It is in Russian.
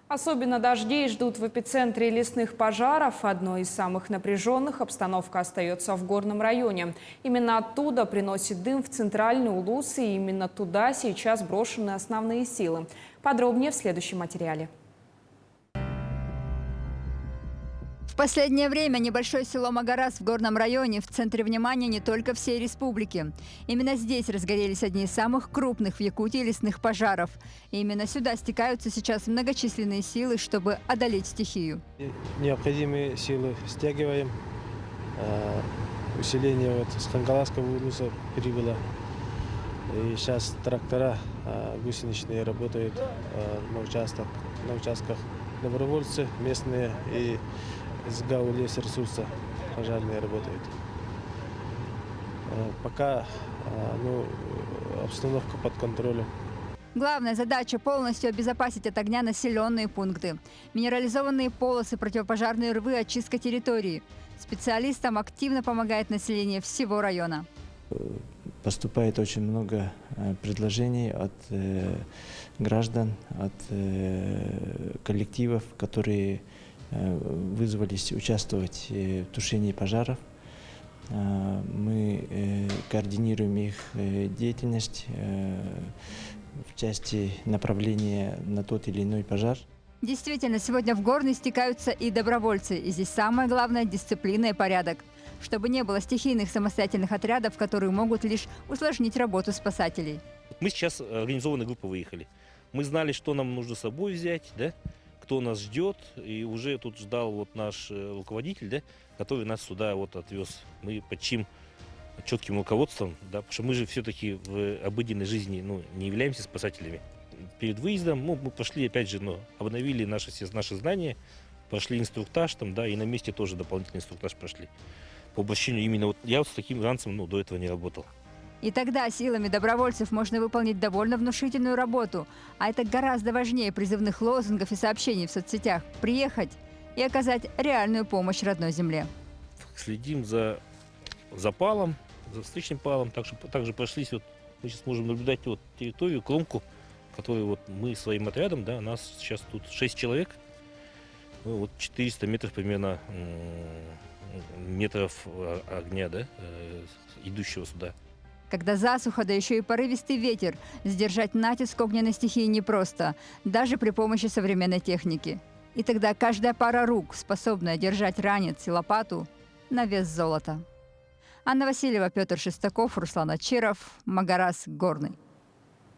Особенно дождей ждут в эпицентре лесных пожаров. Одной из самых напряженных обстановка остается в горном районе. Именно оттуда приносит дым в центральный Улус, и именно туда сейчас брошены основные силы. Подробнее в следующем материале. В последнее время небольшое село Магарас в горном районе в центре внимания не только всей республики. Именно здесь разгорелись одни из самых крупных в Якутии лесных пожаров. И именно сюда стекаются сейчас многочисленные силы, чтобы одолеть стихию. Необходимые силы стягиваем. Усиление с Хангаласского улуса прибыло. И сейчас трактора гусеничные работают на участках. Добровольцы местные и с ГАУ лесресурса пожарные работают. Пока обстановка под контролем. Главная задача – полностью обезопасить от огня населенные пункты. Минерализованные полосы, противопожарные рвы, очистка территории. Специалистам активно помогает население всего района. Поступает очень много предложений от граждан, от коллективов, которые вызвались участвовать в тушении пожаров. Мы координируем их деятельность в части направления на тот или иной пожар. Действительно, сегодня в Горный стекаются и добровольцы. И здесь самое главное – дисциплина и порядок. Чтобы не было стихийных самостоятельных отрядов, которые могут лишь усложнить работу спасателей. Мы сейчас организованной группой выехали. Мы знали, что нам нужно с собой взять, да? Кто нас ждет. И уже тут ждал вот наш руководитель, да? Который нас сюда вот отвез. Мы под чьим четким руководством, да? Потому что мы же все-таки в обыденной жизни не являемся спасателями. Перед выездом мы пошли, опять же, обновили наши знания, прошли инструктаж, там, да, и на месте тоже дополнительный инструктаж прошли. По обращению именно я с таким ранцем до этого не работал. И тогда силами добровольцев можно выполнить довольно внушительную работу. А это гораздо важнее призывных лозунгов и сообщений в соцсетях. Приехать и оказать реальную помощь родной земле. Следим за запалом, за встречным палом. Также прошлись, мы сейчас можем наблюдать территорию, кромку, которую мы своим отрядом, да, нас сейчас тут 6 человек, 400 метров примерно метров огня, да, идущего сюда. Когда засуха, да еще и порывистый ветер, сдержать натиск огненной стихии непросто, даже при помощи современной техники. И тогда каждая пара рук, способная держать ранец и лопату, на вес золота. Анна Васильева, Петр Шестаков, Руслан Ачиров, Магарас, Горный.